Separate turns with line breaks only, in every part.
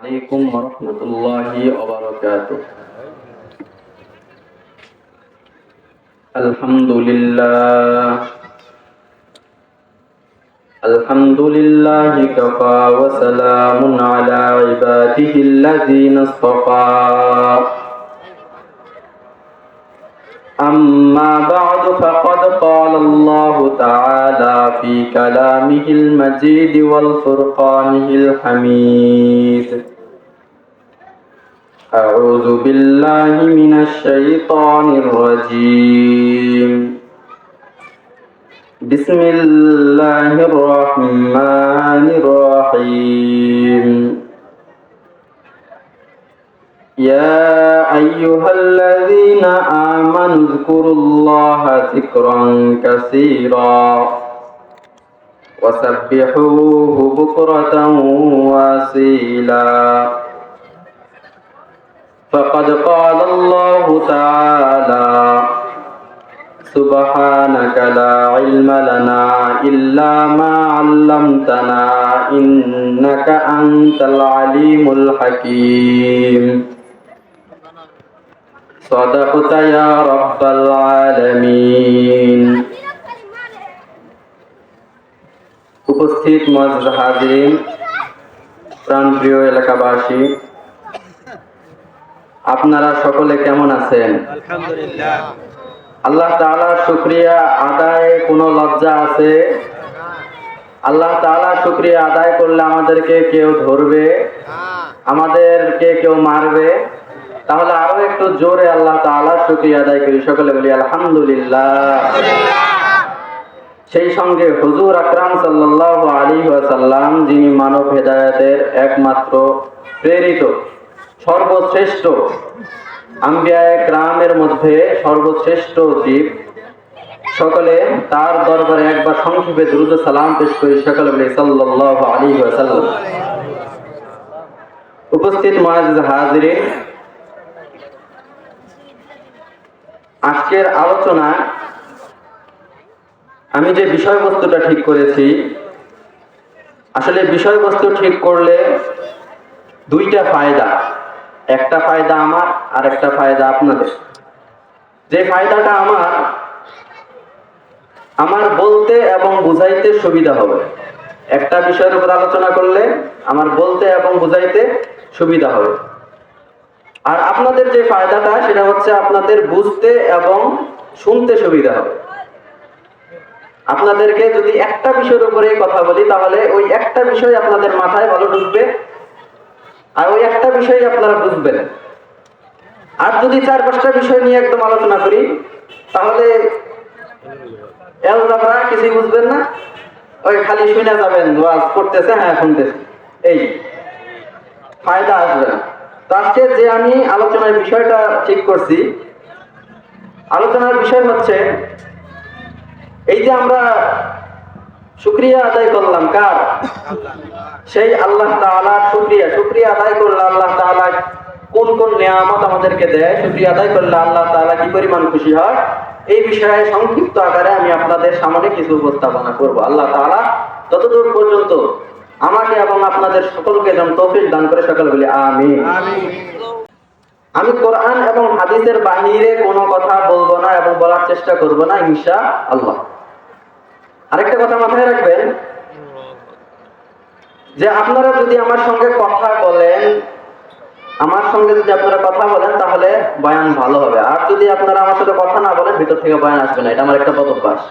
عليكم ورحمة الله وبركاته. الحمد لله كفى وسلام على عباده الذين اصطفى. أما بعد فقد قال الله تعالى في كلامه المجيد والفرقانه الحميد: أعوذ بالله من الشيطان الرجيم. بسم الله الرحمن الرحيم. يا أيها الذين آمنوا اذكروا الله ذكرا كثيرا وسبحوه بكرة وأصيلا. فقد قال الله تعالى: سبحانك لا علم لنا إلا ما علمتنا إنك أنت العليم الحكيم. صدقت يا رب العالمين. উপস্থিত মুআজ্জাজ হাজিরিন, প্রাণপ্রিয় এলাকাবাসী, আপনারা সকলে কেমন আছেন?
আলহামদুলিল্লাহ।
আল্লাহ তাআলার শুকরিয়া আদায়ে কোনো লজ্জা আছে? আল্লাহ তাআলার শুকরিয়া আদায় করলে আমাদেরকে কেউ ধরবে, আমাদেরকে কেউ মারবে? তাহলে আরো একটু জোরে আল্লাহ তাআলার শুকরিয়া আদায় করি, সকলে বলি আলহামদুলিল্লাহ। সেই সঙ্গে হুজুর আকরাম সাল্লাল্লাহু আলাইহি ওয়াসাল্লাম, যিনি মানব হেদায়েতের একমাত্র প্রেরিত সর্বশ্রেষ্ঠ আম্বিয়ায়ে কেরামের মধ্যে সর্বশ্রেষ্ঠ জীব, সকলে তার দরবারে একবার সংক্ষেপে দুরূদ ও সালাম পেশ করি, সকলে বলি সাল্লাল্লাহু আলাইহি ওয়াসাল্লাম। উপস্থিত মুআজ্জাজ হাজিরিন, আজকের আলোচনা আমি যে বিষয়বস্তুটা ঠিক করেছি, আসলে বিষয়বস্তু ঠিক করলে দুইটা ফায়দা, একটা ফায়দা আমার আর একটা ফায়দা আপনাদের। যে ফায়দাটা আমার বলতে এবং বুঝাইতে সুবিধা হবে। একটা বিষয়ের উপর আলোচনা করলে আমার বলতে এবং বুঝাইতে সুবিধা হবে। আর আপনাদের যে ফায়দাটা, সেটা হচ্ছে আপনাদের বুঝতে এবং শুনতে সুবিধা হবে। আপনাদেরকে যদি একটা বিষয়ের উপরে কথা বলি, তাহলে ওই একটা বিষয় আপনাদের মাথায় ভালো ঢুকবে, আর ওই একটা বিষয় আপনারা বুঝবেন। আর যদি 4-5টা বিষয় নিয়ে একদম আলোচনা করি, তাহলে আপনারা কিছুই বুঝবেন না, ওই খালি শুনে যাবেন, ওয়াজ করতেছে, হ্যাঁ শুনতেছে, এই ফায়দা আসবে না। তো আজকে যে আমি আলোচনার বিষয়টা ঠিক করছি, আলোচনার বিষয় হচ্ছে এই যে আমরা শুকরিয়া আদায় করলাম, কার? সেই আল্লাহ তাআলার শুকরিয়া আদায় করলে আল্লাহ তাআলা কোন কোন নিয়ামত আমাদেরকে দেয়, শুকরিয়া আদায় করলে আল্লাহ তাআলা কি পরিমাণ খুশি হয়, এই বিষয়ে সংক্ষিপ্ত আকারে আমি আপনাদের সামনে কিছু উপস্থাপনা করব। আল্লাহ তাআলা ততদূর পর্যন্ত আমাকে এবং আপনাদের সকলকে যেন তৌফিক দান করে, সকলে বলি আমিন। আমি কোরআন এবং হাদিসের বাহিরে কোনো কথা বলবো না এবং বলার চেষ্টা করব না, ইনশাআল্লাহ। আরেকটা কথা মাথায় রাখবেন, যে আপনারা যদি আমার সঙ্গে কথা বলেন, তাহলে বয়ান ভালো হবে। আর যদি আপনারা আমার সাথে কথা না বলেন, ভিতর থেকে বয়ান আসবে না। এটা আমার একটা বদ অভ্যাস।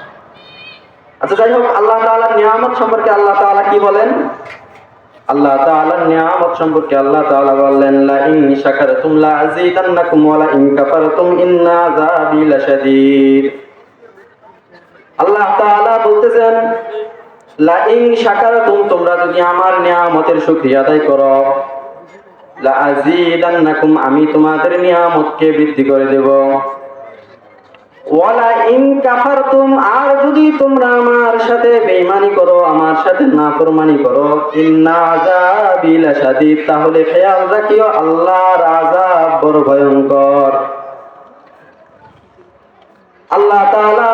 আচ্ছা, যাই হোক, আল্লাহ তাআলার নিয়ামত সম্পর্কে আল্লাহ তাআলা কি বলেন? আল্লাহ তাআলার নিয়ামত সম্পর্কে আল্লাহ তাআলা বললেন: লা ইন শাকারতুম লা আযীদান্নাকুম ওয়া লা ইন কাফারতুম ইন্না আযাবি লাশাদীদ। আল্লাহ তাআলা বলতেছেন, লা ইন শাকারতুম, তোমরা যদি আমার নিয়ামতের শুকরিয়া আদায় করো, লা আযীদান্নাকুম, আমি তোমাদের নিয়ামতকে বৃদ্ধি করে দেব। ওয়া লা ইন কাফারতুম, আর যদি তোমরা আমার সাথে বেঈমানি করো, আমার সাথে নাফরমানি করো, ইন্না আযাবি লাশাদীদ, তাহলে খেয়াল রাখিও আল্লাহর আযাব বড় ভয়ঙ্কর। আল্লাহ তাআলা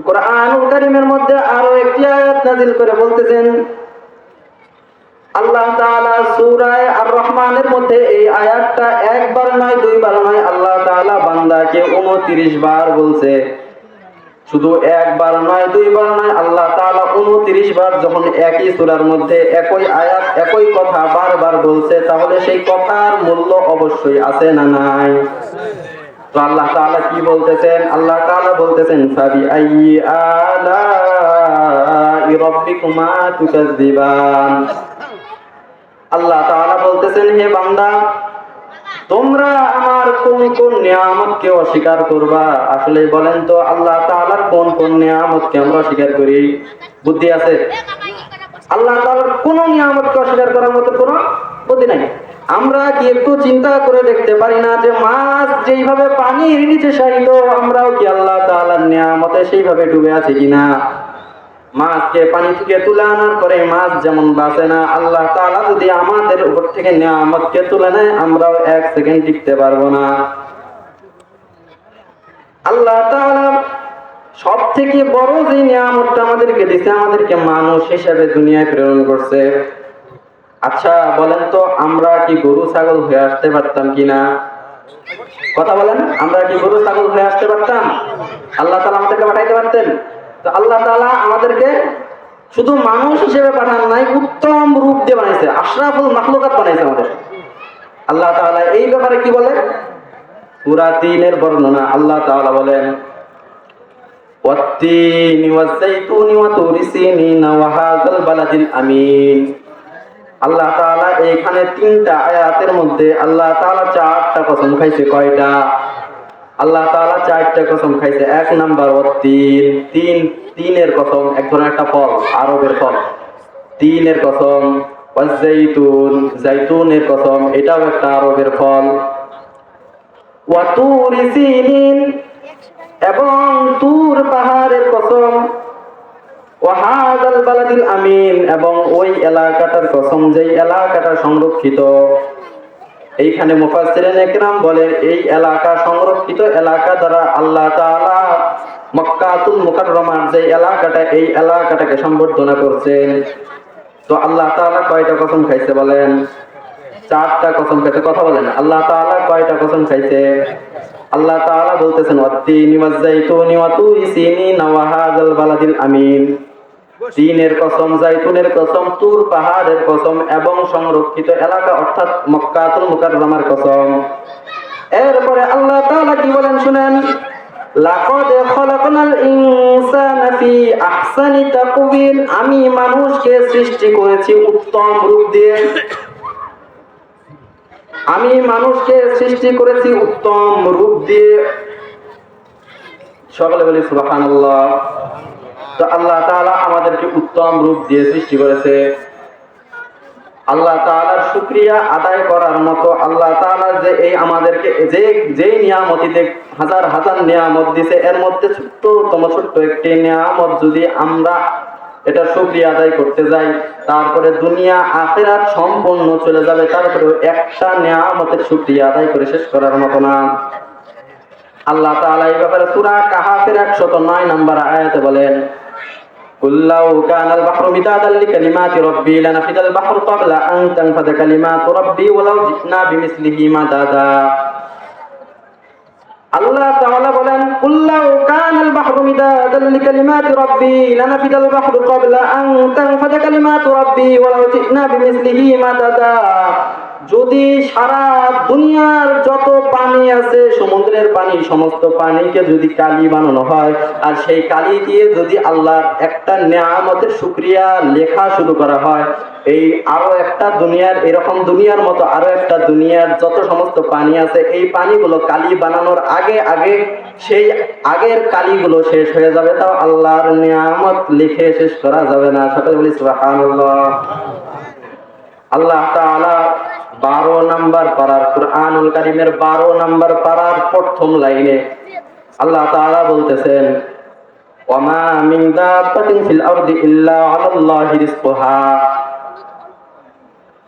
কোরআনুল কারীমের মধ্যে আরো একটি আয়াত নাযিল করে বলতেছেন, আল্লাহ তাআলা সূরা আর-রহমান 30 বার বলছে, শুধু একবার নয়, 2 বার নয়, আল্লাহ তাআলা 29 বার যখন একই সূরার মধ্যে একই আয়াত একই কথা বারবার বলছে, তাহলে সেই কথার মূল্য অবশ্যই আছে না নাই? তো আল্লাহ তাআলা কি বলতেছেন? আল্লাহ তাআলা বলতেছেন ফাবি আইয়ি আলাই রাব্বিকুমা তুকাজ্জিবান। আল্লাহ তাআলা বলতেছেন, হে বান্দা, তোমরা আমার কোন কোন নিয়ামতকে অস্বীকার করবা? আসলে বলেন তো, আল্লাহ তাআলার কোন কোন নিয়ামতকে আমরা অস্বীকার করি? বুদ্ধি আছে? আল্লাহ তাআলার কোন নিয়ামতকে অস্বীকার করার মতো কোনো বুদ্ধি নাই। আমরা কি একটু চিন্তা করে দেখতে পারি না যে মাছ যেইভাবে পানির নিচে সাইল, আমরাও কি আল্লাহ তাআলার নিয়ামতে সেইভাবে ডুবে আছি কিনা? মাছকে পানি থেকে তুলে আনার পরে মাছ যেমন বাঁচে না, আল্লাহ তাআলা যদি আমাদের উপর থেকে নিয়ামতকে তুলে নেয়, আমরাও 1 সেকেন্ড টিকতে পারবো না। আল্লাহ তাআলা সব থেকে বড় যে নিয়ামতটা আমাদেরকে দিয়েছে, আমাদেরকে মানুষ হিসেবে দুনিয়ায় প্রেরণ করছে। আচ্ছা বলেন তো, আমরা কি গরু ছাগল হয়ে আসতে পারতাম কিনা? কথা বলেন, আমরা কি গরু ছাগল হয়ে আসতে পারতাম? আল্লাহ তাআলা আমাদেরকে পাঠাইতে পারতেন? তো আল্লাহ তাআলা আমাদেরকে শুধু মানুষ হিসেবে পাঠান নাই, উত্তম রূপ দিয়ে বানাইছে, আশরাফুল মাখলুকাত বানাইছে আমাদের। আল্লাহ তাআলা এই ব্যাপারে কি বলেন? সূরা 3-এর বর্ণনা আল্লাহ তাআলা বলেন, ওয়াত-তিনি ওয়াজ-যাইতুনি ওয়া তুরি সিনিন ওয়া হাযাল বালাদিল আমিন। আল্লাহ তাআলা এখানে 3টা আয়াতের মধ্যে আল্লাহ তাআলা 4টা কসম খাইছে। কয়টা? আল্লাহ তাআলা 4টা কসম খাইছে। 1 নাম্বার তিন, তিনের কসম, এক ধরনের একটা ফল, আরবের ফল। তিনের কসম, ওয়াজ-যাইতুন, জাইতুনের কসম, এটাও একটা আরবের ফল। ওয়া তুরি সিনিন, এবং তুর পাহাড়ের কসম। ওয়া হাযাল বালাদিল আমিন, এবং ওই এলাকাটার কসম যেই এলাকাটা সংরক্ষিত। এইখানে মুফাসসিরিন ইকরাম বলেন, এই এলাকা সংরক্ষিত এলাকা দ্বারা আল্লাহ তাআলা মক্কাতুল মুকাররমার যে এলাকাটা, এই এলাকাটাকে সম্বোধনা করছেন। তো আল্লাহ তাআলা কয়টা কসম খাইছে বলেন? 4টা কসম খাইছে। কথা বলেন, আল্লাহ তাআলা কয়টা কসম খাইছে? আল্লাহ তাআলা বলতেছেন, ওয়াত-তিনি ওয়াজ-যাইতুনি ওয়া তুরি সিনিন ওয়া হাযাল বালাদিল আমিন। তিনের কসম, জাইতুনের কসম, তুর পাহাড়ের কসম, এবং সংরক্ষিত এলাকা অর্থাৎ মক্কাতুল মুকাররমার কসম। এরপরে আল্লাহ তাআলা কি বলেন শুনেন, লাকাদ খালাকনাল ইনসানা ফি আহসানি তাকওয়িম। আমি মানুষকে সৃষ্টি করেছি উত্তম রূপ দিয়ে। আমি মানুষকে সৃষ্টি করেছি উত্তম রূপ দিয়ে। সকলে বলি সুবহানাল্লাহ। তো আল্লাহ তাআলা আমাদেরকে উত্তম রূপ দিয়ে সৃষ্টি করেছে। আল্লাহ তাআলার শুকরিয়া আদায় করার মতো, আল্লাহ তাআলা যে এই আমাদেরকে যেই নিয়ামতিতে হাজার হাজার নিয়ামত দিয়েছে, এর মধ্যে ছোট্ট একটি নিয়ামত যদি আমরা এটা শুকরিয়া আদায় করতে যাই, তারপরে দুনিয়া আখিরাত সম্পূর্ণ চলে যাবে, তারপরে একটা নিয়ামতের শুকরিয়া আদায় করে শেষ করার মতো না। আল্লাহ তাআলা এই ব্যাপারে সূরা কাহাফের 109 নম্বর আয়াতে বলেন, কুল্লাউ কানাল বাহরু মিদাদাল লিকালিমাতি রাব্বি লানাফিদাল বাহরু ক্বাবলা আন তানফাদা কালিমাতু রাব্বি ওয়ালাউ জি'না বিমিসলিহি মাদাদা। আল্লাহ তাআলা বলেন, কুল্লাউ কানাল বাহরু মিদাদাল লিকালিমাতি রাব্বি লানাফিদাল বাহরু ক্বাবলা আন তানফাদা কালিমাতু রাব্বি ওয়ালাউ জি'না বিমিসলিহি মাদাদা। যদি সারা দুনিয়ার যত পানি আছে, সমুদ্রের পানি, সমস্ত পানিকে যদি কালি বানানো হয়, আর সেই কালি দিয়ে যদি আল্লাহর একটা নিয়ামতের শুকরিয়া লেখা শুরু করা হয়, এই আরো একটা দুনিয়ার, এরকম দুনিয়ার মতো আরো একটা দুনিয়ার যত সমস্ত পানি আছে, এই পানিগুলো কালি বানানোর আগে আগে সেই আগের কালিগুলো শেষ হয়ে যাবে, তাও আল্লাহর নিয়ামত লিখে শেষ করা যাবে না। সকলে বলি সুবহানাল্লাহ। আল্লাহ তাআলা 12 নম্বর পারার কুরআনুল কারীমের 12 নম্বর পারার প্রথম লাইনে আল্লাহ তাআলা বলতেছেন, ওয়ামা মিন দাব্বাতিন ফিল আরদি ইল্লা আলাল্লাহি রিজকুহা।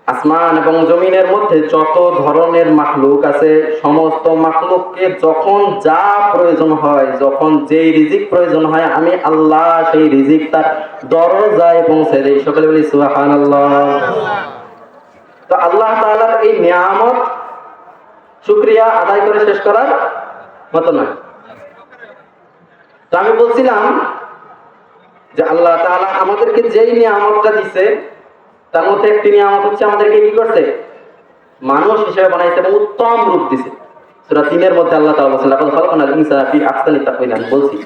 আসমান এবং জমিনের মধ্যে যত ধরনের মাখলুক আছে, সমস্ত মাখলুককে যখন যা প্রয়োজন হয়, যখন যেই রিজিক প্রয়োজন হয়, আমি আল্লাহ সেই রিজিক তার দরজায় পৌঁছে দেই। সকলে বলি সুবহানাল্লাহ। তো আল্লাহ তাআলার এই নিয়ামত শুকরিয়া আদায় করে শেষ করার মতো নয়। তো আমি বলছিলাম যে আল্লাহ তাআলা আমাদেরকে যেই নিয়ামতটা দিছে তার মধ্যে একটি নিয়ামত হচ্ছে আমাদেরকে কি করছে, মানুষ হিসেবে বানাইছে এবং উত্তম রূপ দিছে। সূরা ৩-এর মধ্যে আল্লাহ তাআলা বলেছেন লাকাদ খালাকনাল ইনসানা ফি আহসানি তাকওয়িম। আমি বলছি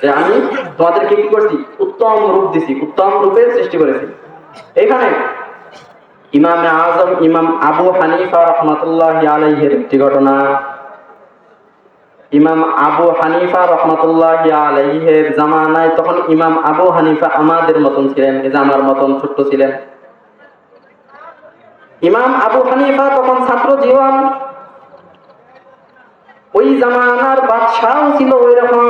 যে আমি তোমাদেরকে কি করছি, উত্তম রূপ দিছি, উত্তম রূপে সৃষ্টি করেছি। এখানে ইমামে আজম ইমাম আবু হানিফা রাহমাতুল্লাহি আলাইহির একটি ঘটনা। ইমাম আবু হানিফা রাহমাতুল্লাহি আলাইহির জামানায়, তখন ইমাম আবু হানিফা আমাদের মতন ছিলেন, এই যে আমার মতন ছোট্ট ছিলেন। ইমাম আবু হানিফা তখন ছাত্র জীবন। ওই জামানার বাদশাহ ছিল ওই রকম,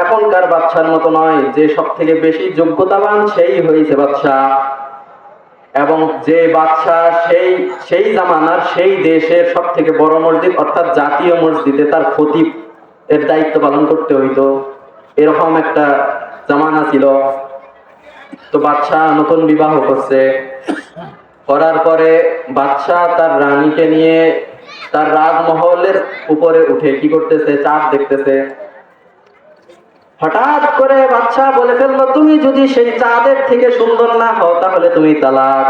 এখনকার বাদশার মতো নয় যে সব থেকে বেশি যোগ্যতাবান সেই হয়েছে বাদশাহ, এবং যে বাদশাহ সেই জামানার সেই দেশের সব থেকে বড় মসজিদ অর্থাৎ জাতীয় মসজিদে তার খতিব এর দায়িত্ব পালন করতে হইতো, এরকম একটা জামানা ছিল। তো বাদশাহ নতুন বিবাহ করছে, করার পরে বাদশাহ তার রানীকে নিয়ে তার রাজমহলের উপরে উঠে কি করতেছে, চাঁদ দেখতেছে। হঠাৎ করে বাদশাহ বলে ফেললো, তুমি যদি সেই চাঁদের থেকে সুন্দর না হও তাহলে তুমি তালাক।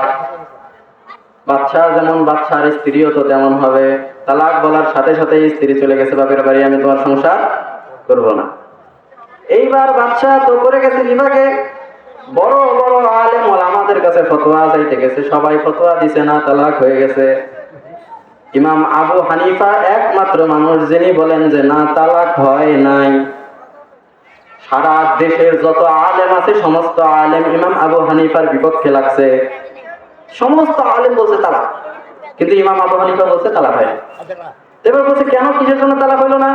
বাদশাহ যেমন, বাদশার স্ত্রীও তো তেমন হবে। তালাক বলার সাথে সাথে স্ত্রী চলে গেছে বাপের বাড়ি, আমি তোমার সংসার করব না। এইবার বাদশাহ তো করে গেছে বিভাগে, বড় বড় আলেম ওলামাদের কাছে ফতোয়া চাইতে গেছে, সবাই ফতোয়া দিছে না, তালাক হয়ে গেছে। ইমাম আবু হানিফা একমাত্র মানুষ যিনি বলেন যে না, তালাক হয় নাই। সারা দেশের যত আলেম আছে সমস্ত আলেম ইমাম আবু হানিফার বিপক্ষে লাগছে, সমস্ত আলেম বলছে তালাক, কিন্তু ইমাম আবু হানিফা বলছে তালাক হয়। এবার বলছে কেন, কিসের জন্য তালাক হইল না?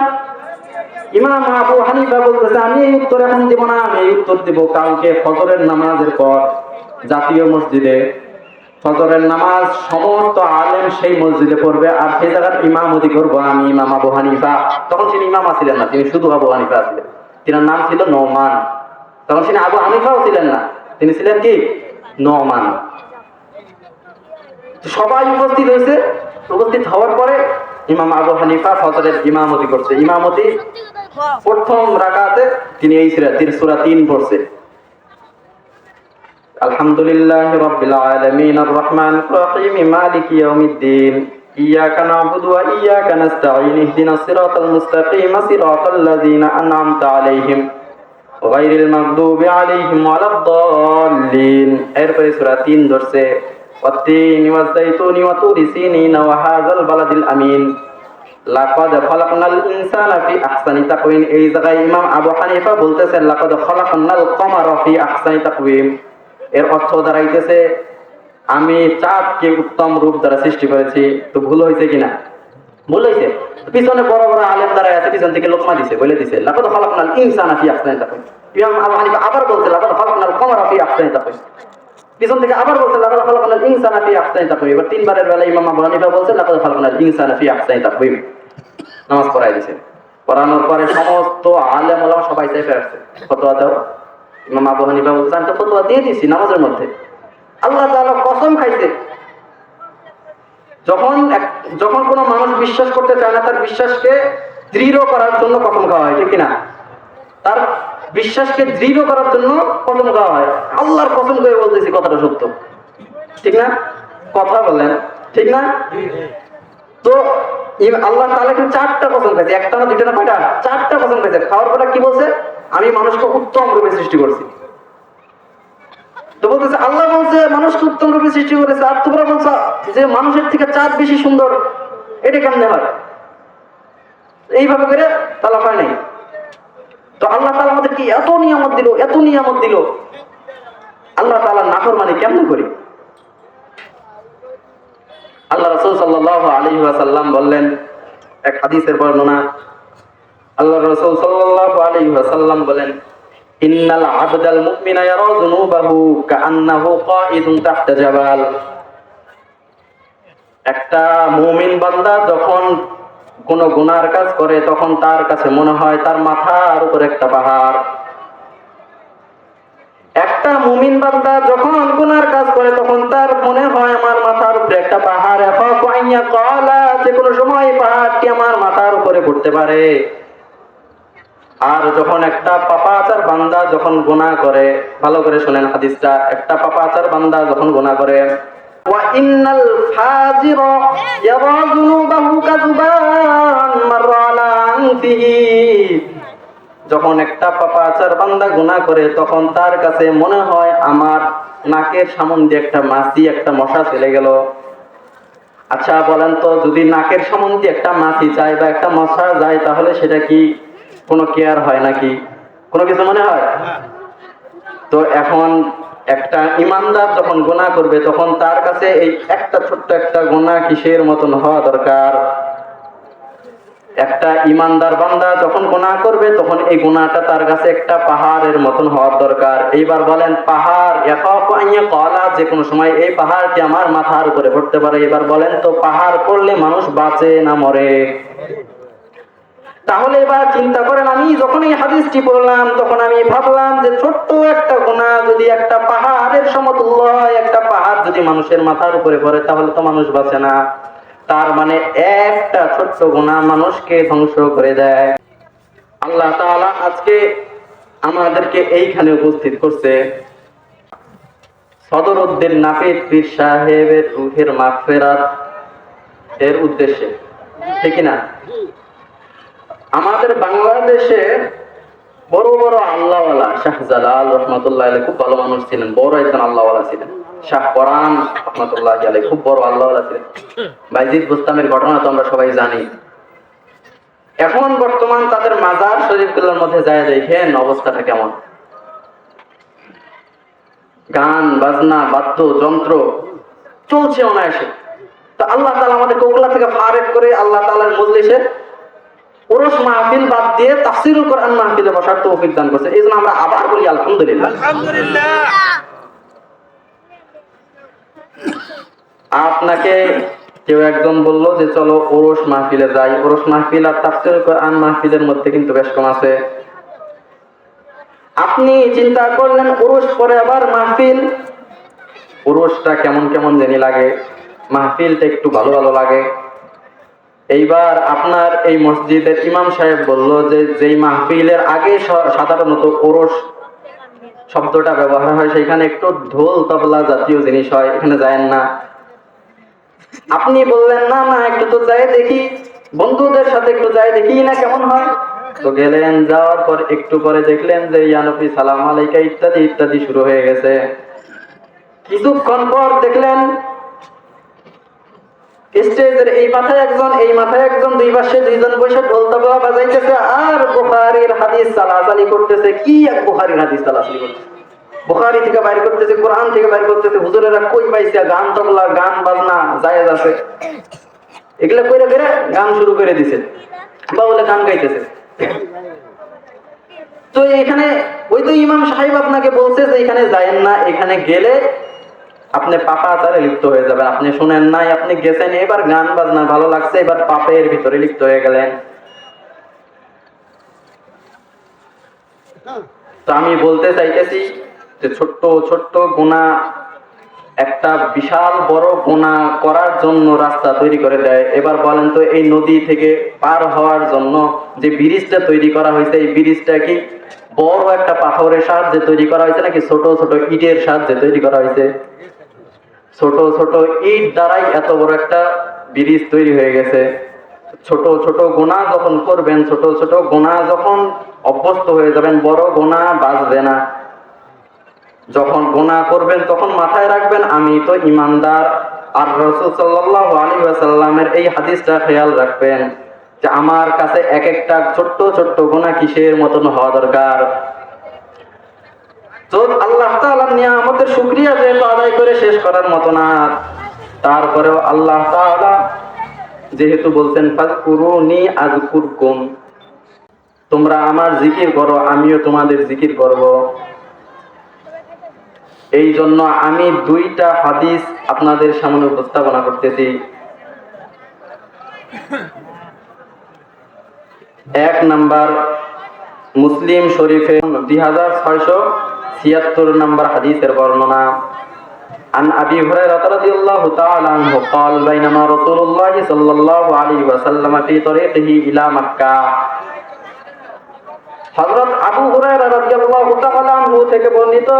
ইমাম আবু হানিফা বলতেছে আমি এই উত্তর এখন দিব না, আমি এই উত্তর দিব কালকে ফজরের নামাজের পর জাতীয় মসজিদে। ফজরের নামাজ সমস্ত আলেম সেই মসজিদে পড়বে, আর সেই জায়গার ইমামতি করবো আমি, ইমাম আবু হানিফা। তখন তিনি ইমাম ছিলেন না, তিনি শুধু আবু হানিফা ছিলেন, তিনার নাম ছিল নোমান। তখন তিনি আবু হানিফাও ছিলেন না, তিনি ছিলেন কি, নোমান। সবাই উপস্থিত হয়েছে, উপস্থিত হওয়ার পরে ইমাম আবু হানিফা ফজরের ইমামতি করছে। ইমামতি প্রথম রাকাতে তিনি এই সূরা ৩ পড়ছে, আলহামদুলিল্লাহি রাব্বিল আলামিন আর রহমানির রহিম মালিকি ইয়াউমিদ্দিন ইয়াকা না'বুদু ওয়া ইয়াকা নাস্তাঈন ইহদিনাস সিরাতাল মুস্তাকিম সিরাতাল লাযিনা আন'আমতা আলাইহিম গায়রিল মাগদুবি আলাইহিম ওয়ালাদ-দাল্লিন। এরপরে সূরা ৩ ধরছে ওয়াত-তিনি ওয়াজ-যাইতুনি ওয়া তুরি সিনিন ওয়া হাযাল বালাদিল আমিন লাকাদ খালাকনাল ইনসানা ফি আহসানি তাকওয়িম। এই জায়গায় ইমাম আবু হানিফা বলতেছেন লাকাদ খালাকনাল কমারা ফি আহসানি তাকওয়িম, এর অর্থ দাঁড়াইতেছে আমি চাঁদকে উত্তম রূপ দ্বারা সৃষ্টি করেছি। তো ভুল হয়েছে কিনা? ভুল হয়েছে। পিছনে বড় বড় আলেম দাঁড়ায় আছে, পিছন থেকে লোকমা দিছে, বলে দিছে লাকাদ খালাকনাল ইনসানা ফি আহসানি তাকওয়িম। ইমাম আবু হানিফা আবার বলছে লাকাদ খালাকনাল কমারা ফি আহসানি তাকওয়িম, পিছন থেকে আবার বলছে লাকাদ খালাকনাল ইনসানা ফি আহসানি তাকওয়িম। এবার তিনবারের বেলা ইমাম আবু হানিফা বলছে লাকাদ খালাকনাল ইনসানা ফি আহসানি তাকওয়িম। নামাজ পড়াই দিছে, পড়ানোর পরে সমস্ত আলেম ওলামা সবাই চেপে আসছে, ফতোয়া দাও। ইমাম আবু হানিফা বলছে আমি তো ফতোয়া দিয়ে দিছি নামাজের মধ্যে। আল্লাহ তাআলা কসম খাইছে, যখন কোনো মানুষ বিশ্বাস করতে চায় না, তার বিশ্বাসকে দৃঢ় করার জন্য কসম খাওয়া হয়, ঠিক কিনা? তার বিশ্বাসকে দৃঢ় করার জন্য কসম খাওয়া হয়। আল্লাহর কসম করে বলতেছি কথাটা সত্য, ঠিক না? কথা বলেন, ঠিক না? তো আল্লাহ তাআলা কিন্তু 4টা কসম খাইছে, একটা না দুইটা না কয়টা, 4টা কসম খাইছে। খাওয়ার পরে কি বলছে? আমি মানুষকে উত্তম রূপে সৃষ্টি করছি। তো বলতেছে আল্লাহ বলছে মানুষকে উত্তম রূপে সৃষ্টি করেছে, আর তোমরা বলছো যে মানুষের থেকে চাঁদ বেশি সুন্দর, এটা কেমনে হয়? এইভাবে করে তালাক হয় নাই। তো আল্লাহ তাআলা আমাদেরকে এত নিয়ামত দিল, এত নিয়ামত দিল, আল্লাহ তাআলার নাফরমানি কেমনে করি? আল্লাহ রাসূল সাল্লাল্লাহু আলাইহি ওয়াসাল্লাম বললেন, এক হাদিসের বর্ণনা, আল্লাহ রাসূল সাল্লাল্লাহু আলাইহি ওয়াসাল্লাম বলেন ইন্নাল আবদাল মুমিনা ইয়ারা যুনুবাহু কাআন্নাহু কাঈদুন তাহতা জাবাল। একটা মুমিন বান্দা যখন কোন গুনার কাজ করে তখন তার কাছে মনে হয় তার মাথার উপর একটা পাহাড়। একটা মুমিন বান্দা যখন গুনার কাজ করে তখন তার মনে হয় আমার মাথার উপরে একটা পাহাড়, যে কোনো সময় পাহাড়টি আমার মাথার উপরে পড়তে পারে। আর যখন একটা পাপাচার বান্দা যখন গুনাহ করে, ভালো করে শুনেন হাদিসটা, একটা পাপাচার বান্দা যখন গুনাহ করে, ওয়া ইন্নাল ফাজিরা ইয়ারা যুনুবাহু কাযুবান মাররা আলা আনফিহি, যখন একটা পাপাচার বান্দা গুনাহ করে তখন তার কাছে মনে হয় আমার নাকের সামনে দিয়ে একটা মাছি, একটা মশা চলে গেল। আচ্ছা বলেন তো, যদি নাকের সামনে দিয়ে একটা মাছি যায় বা একটা মশা যায়, তাহলে সেটা কি কোনো কেয়ার হয় নাকি? কোনো কিছু মনে হয়? তো এখন একটা ইমানদার যখন গুনাহ করবে তখন তার কাছে এই একটা ছোট্ট একটা গুনাহ কিসের মতন হওয়া দরকার? একটা ইমানদার বান্দা যখন গুনাহ করবে তখন এই গুনাহটা তার কাছে একটা পাহাড়ের মতন হওয়ার দরকার। এইবার বলেন, পাহাড় কলা, যে কোনো সময় এই পাহাড়টি আমার মাথার উপরে পড়তে পারে। এবার বলেন তো, পাহাড় পড়লে মানুষ বাঁচে না মরে? তাহলে এবার চিন্তা করেন, আমি যখন এই হাদিসটি পড়লাম তখন আমি ভাবলাম যে ছোট্ট একটা গুনাহ যদি একটা পাহাড়ের সমতুল্য হয়, একটা পাহাড় যদি মানুষের মাথার উপরে পড়ে, তাহলে তো মানুষ বাঁচে না। তার মানে একটা ছোট্ট গুনাহ মানুষকে ধ্বংস করে দেয়। আল্লাহ তাআলা আজকে আমাদেরকে এইখানে উপস্থিত করছে সদরউদ্দিন নাফিদ পীর সাহেবের রূহের মাগফিরাত এর উদ্দেশ্যে, ঠিক না? আমাদের বাংলাদেশে বড় বড় আল্লাহওয়ালা, শাহজালাল রহমতুল্লাহ আলাইহি খুব ভালো মানুষ ছিলেন, বড় একজন আল্লাহওয়ালা ছিলেন। শাহ পরান রহমতুল্লাহ আলাইহি খুব বড় আল্লাহওয়ালা ছিলেন। বাইজিদ বুস্তামের ঘটনা তো আমরা সবাই জানি। এখন বর্তমান তাদের মাজার শরীফগুলোর মধ্যে যায় দেখেন অবস্থাটা কেমন। গান বাজনা বাদ্য যন্ত্র চলছে অনায়াসে। তো আল্লাহ তাআলা আমাদেরকে ওগুলা থেকে ফারেক করে আল্লাহ তাআলার মজলিসে উরুস মাহফিল বাদ দিয়ে তাফসীরুল কোরআন মাহফিলে বসার তৌফিক দান করেছে। এইজন্য আমরা আবার বলি আলহামদুলিল্লাহ। আপনাকে কেউ একজন বললো যে চলো উরুস মাহফিলে যাই, উরুস মাহফিল আর তাফসীরুল কোরআন মাহফিলের মধ্যে কিন্তু বেশ কম আছে। আপনি চিন্তা করলেন উরুস পরে আবার মাহফিল, উরুসটা কেমন কেমন জানি লাগে, মাহফিলটা একটু ভালো ভালো লাগে। এইবার আপনার এই মসজিদের ইমাম সাহেব বলল যে যেই মাহফিলের আগে সাধারণত উরুস শব্দটা ব্যবহার হয়, সেখানে একটু ঢোল তবলা জাতীয় জিনিস হয়, এখানে যায়েন না। আপনি বললেন না না একটু তো যাই দেখি, বন্ধুদের সাথে একটু যাই দেখি না কেমন হয়। তো গেলেন, যাওয়ার পর একটু পরে দেখলেন যে ইয়া নবী সালাম আলাইকা ইত্যাদি ইত্যাদি শুরু হয়ে গেছে। কিছুক্ষণ পর দেখলেন স্টেজের এই মাথায় একজন, এই মাথায় একজন, দুই পাশে দুইজন বসে ঢোল তবলা বাজাইতেছে আর বুখারীর হাদিস চালাচালি করতেছে। কি এক বুখারীর হাদিস চালাচালি করতেছে, বুখারী থেকে বাইর করতেছে, কোরআন থেকে বাইর করতেছে। হুজুরেরা কই পাইছে গান তবলা গান বাজনা জায়েজ আছে, এগুলা কইরা বেরে গান শুরু করে দিছে বা বলে গান গাইতেছে। তো এখানে ওই তো ইমাম সাহেব আপনাকে বলছে যে এখানে যায়েন না, এখানে গেলে আপনি পাপাচারে লিপ্ত হয়ে যাবেন। আপনি শুনেন নাই, আপনি গেছেন, এবার গান বাজনা ভালো লাগছে, এবার পাপের ভিতরে লিপ্ত হয়ে গেলেন। তো আমি বলতে চাইতেছি যে ছোট্ট ছোট্ট গুনাহ একটা বিশাল বড় গুনাহ করার জন্য রাস্তা তৈরি করে দেয়। এবার বলেন তো, এই নদী থেকে পার হওয়ার জন্য যে ব্রিজটা তৈরি করা হয়েছে, এই ব্রিজটা কি বড় একটা পাথরের সাহায্যে তৈরি করা হয়েছে নাকি ছোট ছোট ইটের সাহায্যে তৈরি করা হয়েছে? ছোট ছোট ইট দ্বারাই এত বড় একটা ব্রিজ তৈরি হয়ে গেছে। ছোট ছোট গুনাহ যখন করবেন, ছোট ছোট গুনাহ যখন অভ্যস্ত হয়ে যাবেন, বড় গুনাহ বাঁচবে না। যখন গুনাহ করবেন তখন মাথায় রাখবেন আমি তো ইমানদার। আর রাসূল সাল্লাল্লাহু আলাইহি ওয়াসাল্লামের এই হাদিসটা খেয়াল রাখবেন যে আমার কাছে এক একটা ছোট্ট ছোট্ট গুনাহ কিসের মতন হওয়া দরকার। তো আল্লাহ তাআলার নিয়ামতের শুকরিয়া যেহেতু আদায় করে শেষ করার মতো না, তারপরেও আল্লাহ তাআলা যেহেতু বলছেন ফাযকুরুনি আযকুরকুম, তোমরা আমার জিকির করো আমিও তোমাদের জিকির করব। এই জন্য আমি দুইটা হাদিস আপনাদের সামনে উপস্থাপনা করতেছি। এক নাম্বার মুসলিম শরীফে 2676 নম্বর হাদিসের বর্ণনা। عن أبي هريرة رضي الله تعالى عنه قال بينما رسول الله صلى الله عليه وسلم في طريقه إلى مكة হযরত আবু হুরায়রা রাদিয়াল্লাহু তাআলা আনহু থেকে বর্ণিত,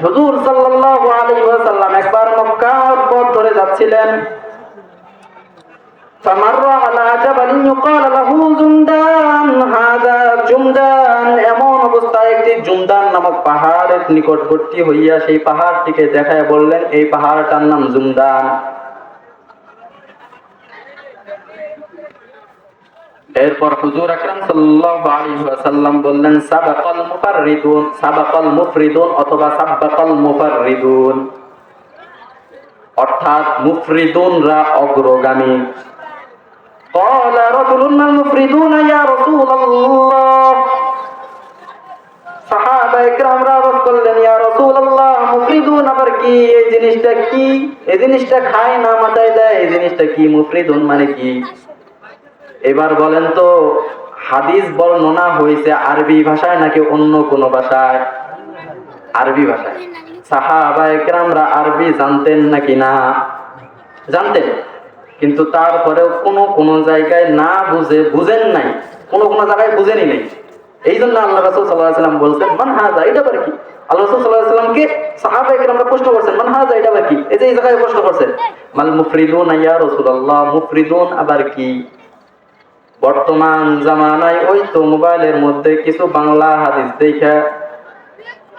হুজুর সাল্লাল্লাহু আলাইহি ওয়াসাল্লাম একবার মক্কার পথ ধরে যাচ্ছিলেন। فمر على جبل يقال له جمدان هذا جمدان, এমন অবস্থায় একটি জুমদান নামক পাহাড়ের নিকটবর্তী হইয়া সেই পাহাড়টিকে দেখায় বললেন, এই পাহাড়টার নাম জুমদান। এরপর হুজুর আকরাম সাল্লাল্লাহু আলাইহি ওয়াসাল্লাম বললেন, সাবাকাল মুফাররিদুন, সাবাকাল মুফরিদুন অথবা সাবাকাল মুফাররিদুন, অর্থাৎ মুফরিদুনরা অগ্রগামী। قال رجل من المفردون يا رسول الله, সাহাবায়ে কেরামরা আরজ করলেন, ইয়া রাসূলুল্লাহ, মুফরিদুন আবার কি? এই জিনিসটা কি? এই জিনিসটা খায় না, মাথায় দেয়, এই জিনিসটা কি? মুফরিদুন মানে কি? এবার বলেন তো, হাদিস বর্ণনা হয়েছে আরবি ভাষায় নাকি অন্য কোন ভাষায়? আরবি ভাষায়। সাহাবায়ে কেরামরা আরবি জানতেন নাকি না? জানতেন, কিন্তু তারপরেও কোন জায়গায় না বুঝেন নাই, কোন জায়গায় বুঝেনি নাই। এই জন্য আল্লাহ রাসূল সাল্লাল্লাহু আলাইহি ওয়াসাল্লাম বলছেন, মান হাযা, এটা আবার কি? আল্লাহ রাসূল সাল্লাল্লাহু আলাইহি ওয়াসাল্লামকে সাহাবায়ে কেরামরা প্রশ্ন করছেন, মান হাযা, এটা আবার কি? এই যে এই জায়গায় প্রশ্ন করছেন, মাল মুফরিদুন ইয়া রাসূলুল্লাহ, মুফরিদুন আবার কি? বর্তমান জামানায় ওই তো মোবাইলের মধ্যে কিছু বাংলা হাদিস দেখে,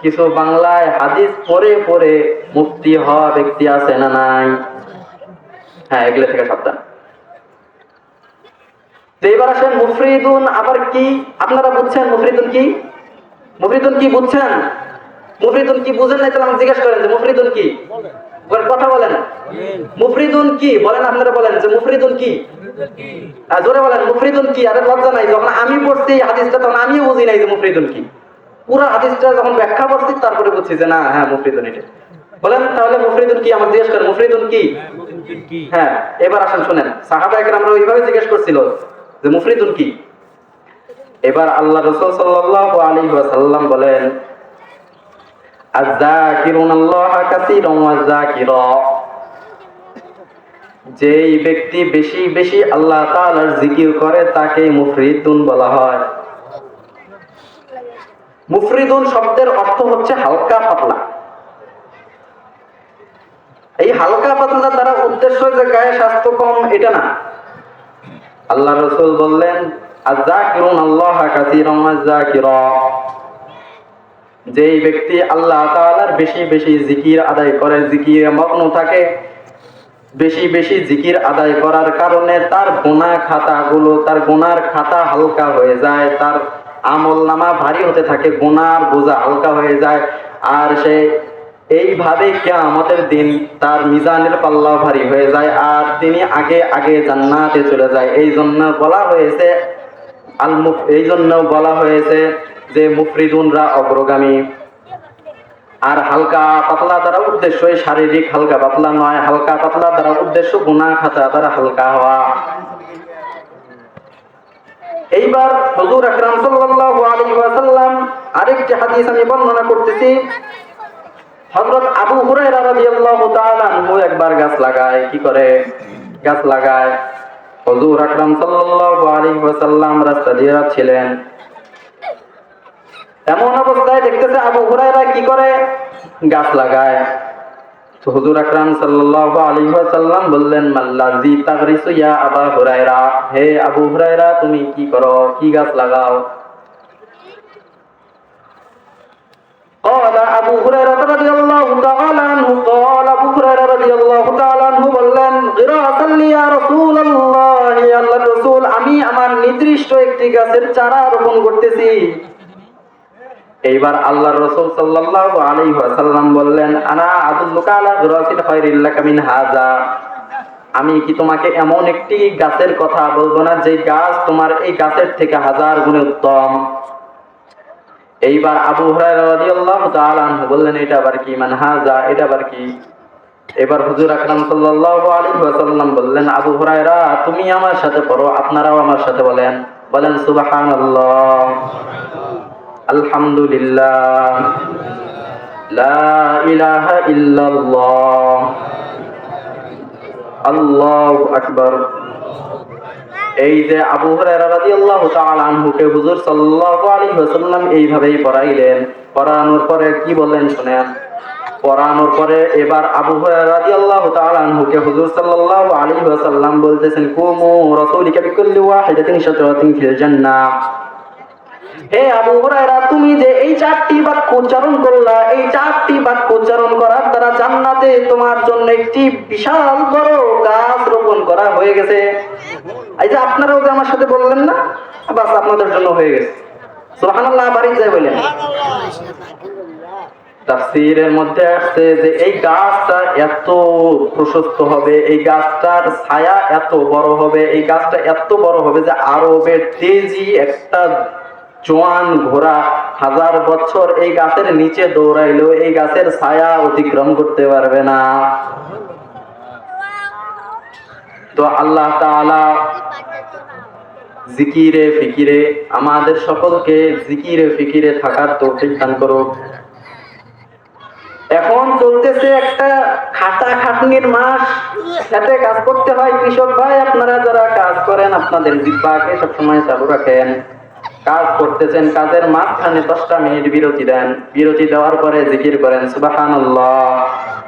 কিছু বাংলায় হাদিস পড়ে পড়ে মুফতি হওয়া ব্যক্তি আছে না নাই? হ্যাঁ, এগুলো থেকে সাবধান। এবার আসেন, মুফরিদুন আবার কি? আপনারা বুঝছেন মুফরিদুন কি? মুফরিদুন কি বুঝছেন? মুফরিদুন কি বুঝেন নাই? তাহলে আমাকে জিজ্ঞেস করেন যে মুফরিদুন কি, কথা বলেন। মুফরিদুন কি বলেন, আপনারা বলেন যে মুফরিদুন কি? জোরে বলেন, মুফরিদুন কি? আরে লজ্জা নাই? যখন আমি পড়ছি হাদিসটা তখন আমিও বুঝি নাই যে মুফরিদুন কি। পুরো হাদিসটা যখন ব্যাখ্যা করছি তারপরে বুঝছি যে না, হ্যাঁ মুফরিদুন এটা। বলেন তাহলে মুফরিদুন কি? আমাকে জিজ্ঞেস করেন মুফরিদুন কি? হ্যাঁ, এবার আসেন শুনেন, সাহাবায়ে কেরামরা ওইভাবে জিজ্ঞেস করছিল যে মুফরিদুন কি। এবার আল্লাহ রাসূল সাল্লাল্লাহু আলাইহি ওয়াসাল্লাম বলেন, আয-যাকিরুনাল্লাহা কাসীরান ওয়ায-যাকিরা, যেই ব্যক্তি বেশি বেশি আল্লাহ তাআলার জিকির করে তাকে মুফরিদুন বলা হয়। মুফরিদুন শব্দের অর্থ হচ্ছে হালকা পাতলা। এই হালকা পাতলা দ্বারা উদ্দেশ্য যে গায়ে স্বাস্থ্য কম, এটা না। আল্লাহ রাসূল বললেন, আয-যাকিরুনাল্লাহা কাসীরান ওয়ায-যাকিরা, যেই ব্যক্তি আল্লাহ তাআলার বেশি বেশি জিকির আদায় করে, জিকিরে মগ্ন থাকে, বেশি বেশি জিকির আদায় করার কারণে তার তার গুনার খাতা হালকা হয়ে যায়, তার আমলনামা ভারী হতে থাকে, গুনার বোঝা হালকা হয়ে যায়, আর সে এইভাবে কিয়ামতের দিন তার মিজানের পাল্লা ভারী হয়ে যায়, আর তিনি আগে আগে জান্নাতে চলে যায়। এই জন্য বলা হয়েছে যে মুফরিদুনরা অগ্রগামী। আর হালকা পাতলা দ্বারা উদ্দেশ্য শারীরিক হালকা পাতলা নয়, হালকা পাতলা দ্বারা উদ্দেশ্য গুনাহ খাতা দ্বারা হালকা হওয়া। এইবার হুজুর আকরাম সাল্লাল্লাহু আলাইহি ওয়াসাল্লাম আরেকটি হাদিস আমি বর্ণনা করতেছি। হযরত আবু হুরায়রা রাদিয়াল্লাহু তাআলা আনহু একবার গাছ লাগায়। কি করে? গাছ লাগায়। হুজুর আকরাম সাল্লাল্লাহু আলাইহি ওয়াসাল্লাম রাস্তা দিয়ে যাচ্ছিলেন, এমন অবস্থায় দেখতেছে আবু হুরায়রা কি করে? গাছ লাগায়। তো হুজুর আকরাম সাল্লাল্লাহু আলাইহি ওয়াসাল্লাম বললেন, মাল্লাযী তাগরিসু ইয়া আবা হুরায়রা, হে আবু হুরায়রা তুমি কি করো, কি গাছ লাগাও? قال أبو هريرة رضي الله تعالى عنه, قال أبو هريرة رضي الله تعالى عنه বললেন, غراسا لي يا رسول الله, আল্লাহর রাসূল আমি আমার নির্দিষ্ট একটি গাছের চারা রোপণ করতেছি। এইবার আল্লাহর রাসূল সাল্লাল্লাহু আলাইহি ওয়াসাল্লাম বললেন, আনা আদুল্লুকা আলা গুরাসিল খায়রিল লাকা মিন হাযা, আমি কি তোমাকে এমন একটি গাছের কথা বলবো না যে গাছ তোমার এই গাছের থেকে হাজার গুণে উত্তম? এইবার আবু হুরায়রা রাদিয়াল্লাহু তাআলা আনহু বললেন, এটা আবার কি? মান হাযা, এটা আবার কি? এবার হুজুর আকরাম সাল্লাল্লাহু আলাইহি ওয়াসাল্লাম বললেন, আবু হুরায়রা তুমি আমার সাথে পড়ো, আপনারাও আমার সাথে বলেন সুবহানাল্লাহ, আলহামদুলিল্লাহ, লা ইলাহা ইল্লাল্লাহ, আল্লাহু আকবার। এই যে আবু হুরায়রা রাদিয়াল্লাহু তাআলা আনহুকে হুজুর সাল্লাল্লাহু আলাইহি ওয়াসাল্লাম এইভাবেই পড়াইলেন। পড়ানোর পরে কি বলেন শুনেন। পড়ানোর পরে এবার আবু হুরায়রা রাদিয়াল্লাহু তাআলা আনহুকে হুজুর সাল্লাল্লাহু আলাইহি ওয়াসাল্লাম বলতেছেন, কুমু রাসূলিকা বিকুল্লি ওয়াহিদাতিন শাজরাতিন ফিল জান্নাহ। হে আবু হুরায়রা, তুমি যে এই 4টি বাক্য উচ্চারণ করলা, এই 4টি বাক্য উচ্চারণ করার দ্বারা জান্নাতে তোমার জন্য একটি বিশাল বড় গাছ রোপণ করা হয়ে গেছে। এই যে আপনারাও যে আমার সাথে বললেন না, বাস আপনাদের জন্য হয়ে গেছে। সুবহানাল্লাহ, বাড়ি যায় বলেন। তাফসীরের মধ্যে আসছে যে এই গাছটা এত প্রশস্ত হবে, এই গাছটার ছায়া এত বড় হবে, এই গাছটা এত বড় হবে যে আরবের তেজি একটা জোয়ান ঘোড়া 1000 বছর এই গাছের নিচে দৌড়াইলেও এই গাছের ছায়া অতিক্রম করতে পারবে না। তো আল্লাহ তাআলা জিকিরে ফিকিরে আমাদের সকলকে জিকিরে ফিকিরে থাকার তৌফিক দান করুক। এখন চলতেছে একটা খাটাখাটনির মাস, সাথে কাজ করতে হয়। কৃষক ভাই, আপনারা যারা কাজ করেন আপনাদের জিহ্বাকে সবসময় চালু রাখেন। কাজ করতেছেন, কাজের মাঝখানে 10টা মিনিট বিরতি দেন। বিরতি দেওয়ার পরে জিকির করেন সুবহানাল্লাহ,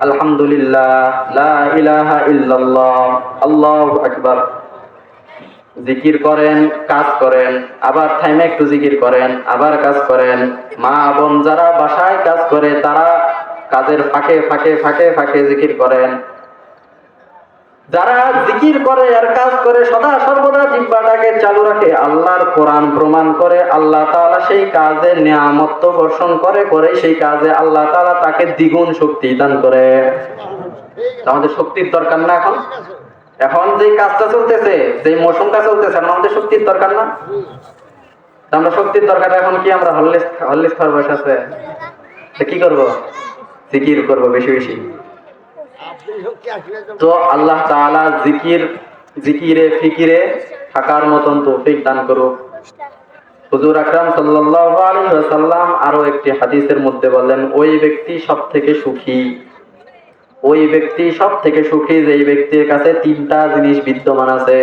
আলহামদুলিল্লাহ, লা ইলাহা ইল্লাল্লাহ, আল্লাহু আকবার। জিকির করেন, কাজ করেন, আবার থাইমে একটু জিকির করেন, আবার কাজ করেন। মা বোন যারা বাসায় কাজ করে তারা কাজের ফাঁকে ফাঁকে ফাঁকে ফাঁকে জিকির করেন। যারা জিকির করে আর কাজ করে সদা সর্বদা জিহ্বাটাকে চালু রাখে, আল্লাহর কোরআন প্রমাণ করে আল্লাহ তাআলা সেই কাজে নিয়ামত বর্ষণ করে করে সেই কাজে আল্লাহ তাআলা তাকে দ্বিগুণ শক্তি দান করে। আমাদের শক্তির দরকার না এখন? এখন যে কাজটা চলতেছে, যে মৌসুমটা চলতেছে, আমাদের শক্তির দরকার না? আমরা শক্তির দরকার এখন কি? আমরা হরলিক্স খাওয়ার বয়স আছে, কি করবো? জিকির করবো বেশি বেশি। তো আল্লাহ তাআলা জিকিরে ফিকিরে থাকার মতন তৌফিক দান করুক। হুজুর আকরাম সাল্লাল্লাহু আলাইহি ওয়াসাল্লাম আরো একটি হাদিসের মধ্যে বলেন, ওই ব্যক্তি সবথেকে সুখী, ওই ব্যক্তি সবথেকে সুখী যেই ব্যক্তির কাছে 3টা জিনিস বিদ্যমান আছে।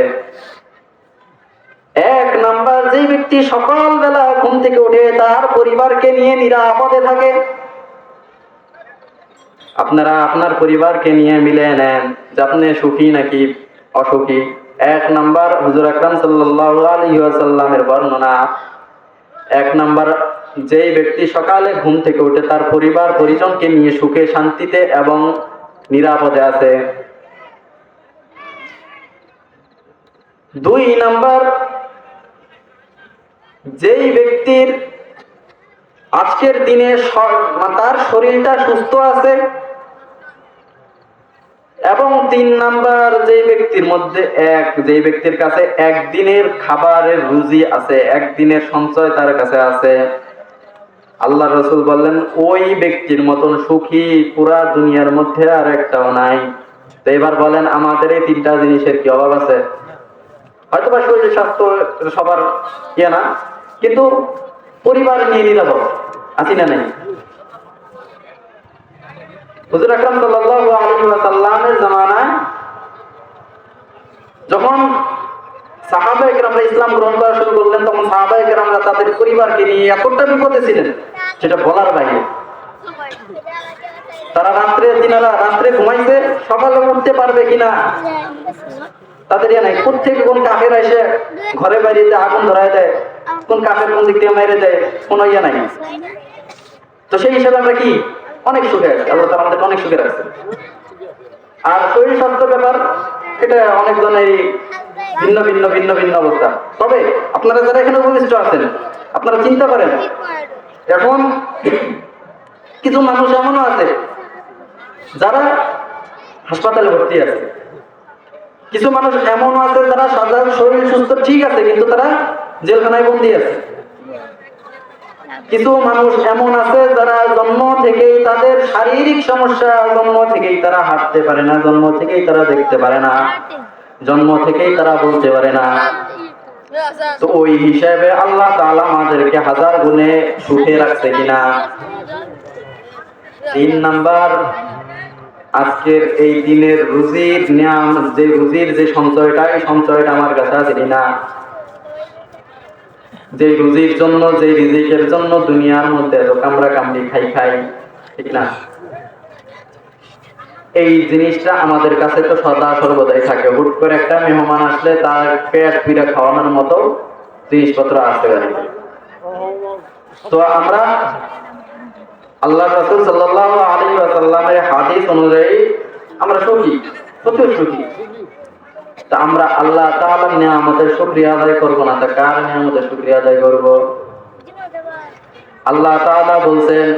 1 নাম্বার, যেই ব্যক্তি সকালবেলা ঘুম থেকে উঠে তার পরিবারকে নিয়ে নিরাপদে থাকে। আপনারা আপনার পরিবারকে নিয়ে মিলিয়ে নেন যে আপনি সুখী নাকি অসুখী। 1 নাম্বার হুজুর আকরাম সাল্লাল্লাহু আলাইহি ওয়াসাল্লামের বর্ণনা। 1 নাম্বার, যেই ব্যক্তি সকালে ঘুম থেকে উঠে তার পরিবার পরিজনকে নিয়ে সুখে শান্তিতে এবং নিরাপদে আছে। 2 নাম্বার, যেই ব্যক্তির আজকের দিনে তার শরীরটা সুস্থ আছে। এবং 3 নাম্বার, যেই ব্যক্তির কাছে একদিনের খাবারের রুজি আছে, একদিনের সঞ্চয় তার কাছে আছে। আল্লাহ রাসূল বললেন, ওই ব্যক্তির মতন সুখী পুরা দুনিয়ার মধ্যে আর একটাও নাই। তো এবার বলেন, আমাদের এই 3টা জিনিসের কি অভাব আছে? হয়তোবা শরীর স্বাস্থ্য সবার ইয়ে না, কিন্তু পরিবার নিয়ে নিরাপদ আছি না নাই? হুজুর আকরাম সাল্লাল্লাহু আলাইহি ওয়াসাল্লামের জামানায় যখন সাহাবায়ে কেরামরা ইসলাম গ্রহণ করা শুরু করলেন, তখন সাহাবায়ে কেরামরা তাদের পরিবারকে নিয়ে এতটা বিপদে ছিলেন সেটা বলার বাইরে। তারা রাত্রে ঘুমাইছে, সকালে উঠতে পারবে কিনা তাদের ইয়ে নাই। কোত্থেকে কোন কাফের এসে ঘরে বাইরে আগুন ধরায় দেয়, কোন কাফের কোন দিক দিয়ে মেরে দেয়, কোনো ইয়ে নাই। তো সেই হিসাবে আমরা কি অনেক সুখে আছি, আল্লাহ তাআলা আমাদের অনেক সুখে রাখছে। আর শরীর স্বাস্থ্য ব্যাপার, এটা অনেক জনের ভিন্ন ভিন্ন ভিন্ন ভিন্ন অবস্থা। তবে আপনারা যারা এখানে উপস্থিত আছেন, আপনারা চিন্তা করেন, এখন কিছু মানুষ এমনও আছে যারা হাসপাতালে ভর্তি আছে, কিছু মানুষ এমন আছে যারা সাধারণ শরীর সুস্থ ঠিক আছে কিন্তু তারা জেলখানায় বন্দী আছে। কিছু মানুষ এমন আছে যারা জন্ম থেকেই তাদের শারীরিক সমস্যা, জন্ম থেকেই তারা হাঁটতে পারে না, জন্ম থেকেই তারা দেখতে পারে না, জন্ম থেকেই তারা বলতে পারে না। তো ওই হিসাবে আল্লাহ তাআলা আমাদেরকে 1000 গুণে সুখে রাখছে কিনা? 3 নাম্বার, আজকের এই দিনের রুজির নিয়াম, যে রুজির যে সঞ্চয়টা, এই সঞ্চয়টা আমার কাছে আছে কিনা, যে রুজির জন্য, যে রিজিকের জন্য দুনিয়ার মধ্যে এত কামড়া কামড়ি খাই, ঠিক না? এই জিনিসটা আমাদের কাছে তো সদা সর্বদাই থাকে। হুট করে একটা মেহমান আসলে তার পেট পিড়া খাওয়ানোর মতো জিনিসপত্র আসতে পারে। তো আমরা আল্লাহ রাসূল সাল্লাল্লাহু আলাইহি ওয়াসাল্লামের হাদিস অনুযায়ী আমরা সুখী, প্রচুর সুখী। তা আমরা আল্লাহ তাআলার নিয়ামতের শুকরিয়া আদায় করব না, তা কার নিয়ামতের শুকরিয়া আদায় করব? আল্লাহ তাআলা বলছেন,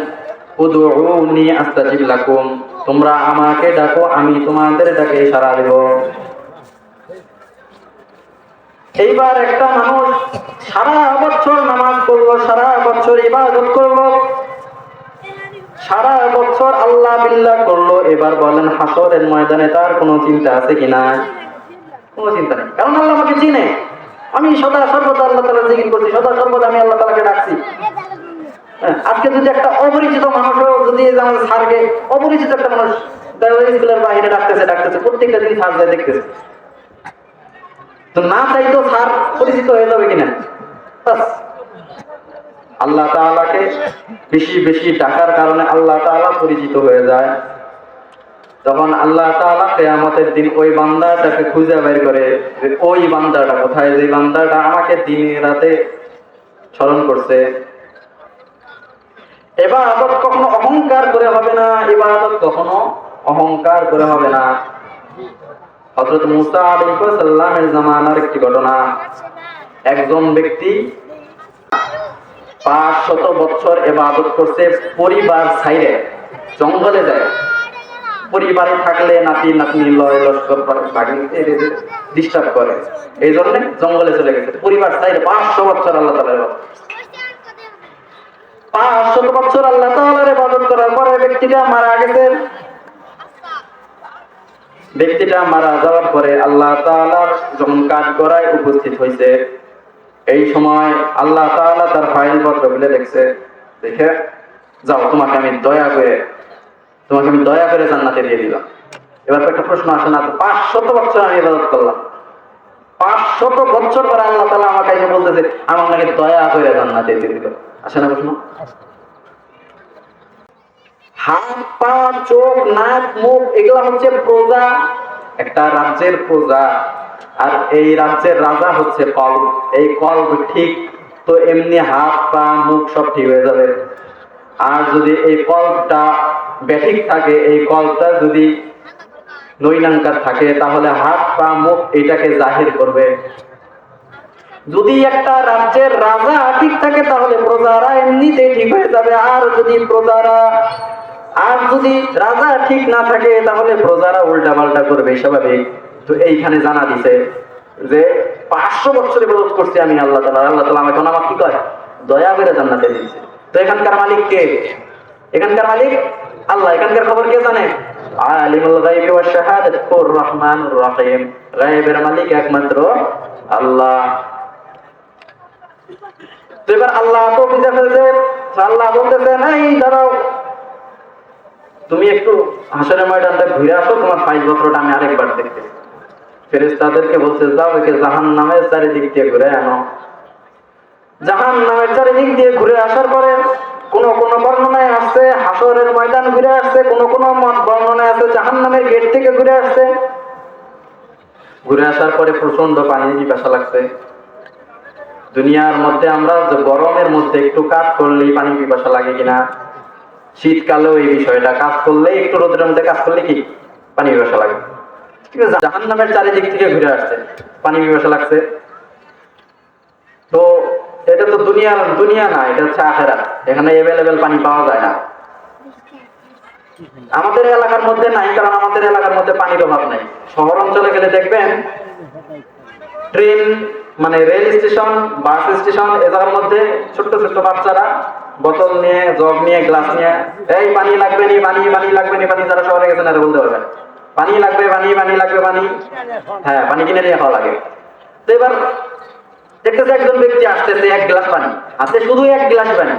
উদউনি আস্তাজিব লাকুম, তোমরা আমাকে ডাকো, আমি তোমাদের ডাকে সাড়া দেব। এইবার একটা মানুষ সারা বছর নামাজ পড়লো, সারা বছর ইবাদত করলো, সারা বছর আল্লাহ বিল্লাহ করলো, এবার বলেন হাসরের ময়দানে তার কোনো চিন্তা আছে কিনা? কোনো চিন্তা নেই, কারণ আল্লাহ আমাকে চিনে। আমি সদা সর্বদা আল্লাহ তাআলা জিকির করছি, সদা সর্বদা আমি আল্লাহ তাআলাকে ডাকছি। আজকে যদি একটা অপরিচিত মানুষও যদি আমাদের স্যারকে, অপরিচিত একটা মানুষ স্কুলের বাইরে ডাকতেছে, প্রত্যেকটা দিন স্যার যায় দেখতেছে, তো না চাইতো স্যার পরিচিত হয়ে যাবে কিনা? আল্লাহ তাআলাকে বেশি বেশি ডাকার কারণে আল্লাহ তাআলা পরিচিত হয়ে যায়। তখন আল্লাহ তাআলা কিয়ামতের দিন ওই বান্দাটাকে খুঁজে বের করে, ওই বান্দাটা কোথায়, যে বান্দাটা আমাকে দিনে রাতে স্মরণ করছে। ইবাদত কখনো অহংকার করে হবে না, ইবাদত কখনো অহংকার করে হবে না। হযরত মুসা আলাইহিস সালামের জামানার একটি ঘটনা। একজন ব্যক্তি 500 বছর ইবাদত করছে, পরিবার ছাইরে জঙ্গলে যায়। পরিবারে থাকলে নাতি নাতনি লয় লস্কর ভাগিনকে ডিস্টার্ব করে, এই জন্য জঙ্গলে চলে গেছে। পরিবার ছাইরে 500 বছর আল্লাহ তাআলার ইবাদত, 500 বছর আল্লাহ তাআলার ইবাদত করার পরে ব্যক্তিটা মারা গেছে। ব্যক্তিটা মারা যাওয়ার পরে আল্লাহ তাআলার যখন কাঠগড়ায় উপস্থিত হয়েছে, এই সময় আল্লাহ তাআলা তার ফাইল পত্র খুলে দেখছে, দেখে যাও, তোমাকে আমি দয়া করে জান্নাতে দিয়ে দিলাম। এবার একটা প্রশ্ন আসে না, 500 বছর আমি ইবাদত করলাম, 500 বছর পরে আল্লাহ তাআলা আমাকে এসে বলতেছে আমার নাকি দয়া করে জান্নাতে দিয়ে দিল। আসে না প্রশ্ন? হাত পা চোখ নাক মুখ এগুলা হচ্ছে প্রজা, একটা রাজ্যের প্রজা। আর এই রাজ্যের রাজা হচ্ছে কলব। এই কলব ঠিক তো এমনি হাত পা মুখ সব ঠিক হয়ে যাবে। আর যদি এই কলবটা ব্যাঠিক থাকে, এই কলবটা যদি নৈনাঙ্কার থাকে, তাহলে হাত পা মুখ এটাকে জাহির করবে। যদি একটা রাজ্যের রাজা ঠিক থাকে তাহলে প্রজারা এমনিতেই ঠিক হয়ে যাবে। আর যদি রাজা ঠিক না থাকে তাহলে প্রজারা উল্টা পাল্টা করবে, স্বাভাবিক। তো এইখানে জানা দিছে যে 500 বছর ইবাদত করছি আমি আল্লাহ তাআলা, আল্লাহ তাআলা আমাকে কি করে দয়া করে জান্নাতে দিয়েছে। তো এখানকার মালিক কে? এখানকার মালিক আল্লাহ। এখানকার খবর কে জানে? আলিমুল গায়বি ওয়াশ শাহাদাতুর রহমানুর রহিম। গায়বের মালিক একমাত্র আল্লাহ। তো এবার আল্লাহ তো বুঝে ফেলছে, আল্লাহ বলতেছে নাই দাঁড়াও, তুমি একটু হাসরের ময়দানটা ঘুরে আসো, তোমার ফাইল পত্রটা আমি আরেকবার দেখতে। ফেরেশতাদেরকে বলছে যাও, একে জাহান্নামের চারিদিক দিয়ে ঘুরে আনো। জাহান্নামের চারিদিক দিয়ে ঘুরে আসার পরে কোন বর্ণনায় আসছে হাসরের ময়দান ঘুরে আসছে, কোন বর্ণনায় আছে জাহান্নামের গেট থেকে ঘুরে আসছে। ঘুরে আসার পরে প্রচন্ড পানি পিপাসা লাগছে। দুনিয়ার মধ্যে আমরা গরমের মধ্যে একটু কাজ করলেই পানি পিপাসা লাগে কিনা? শীতকালেও এই বিষয়টা, কাজ করলে একটু রোদের মধ্যে কাজ করলে কি পানি পিপাসা লাগে। ঠিক আছে, জাহান্নামের চারিদিক থেকে ঘুরে আসছে, পানি পিপাসা লাগছে। তো এটা তো দুনিয়া না, এটা হচ্ছে আখিরাত। এখানে অ্যাভেলেবেল পানি পাওয়া যায় না। আমাদের এলাকার মধ্যে নাই, কারণ আমাদের এলাকার মধ্যে পানির অভাব নাই। শহর অঞ্চলে গেলে দেখবেন ট্রেন মানে রেল স্টেশন, বাস স্টেশন, এদের মধ্যে ছোট্ট ছোট্ট বাচ্চারা বোতল নিয়ে, জগ নিয়ে, গ্লাস নিয়ে, এই পানি লাগবে নি, পানি লাগবে নি, পানি। যারা শহরে গেছেন এরা বলতে পারবেন পানি লাগবে, পানি লাগবে, পানি। হ্যাঁ, পানি কিনে নিয়ে খাওয়া লাগে। তো এবার দেখতেছে একজন ব্যক্তি আসতেছে, এক গ্লাস পানি আছে, শুধু এক গ্লাস পানি।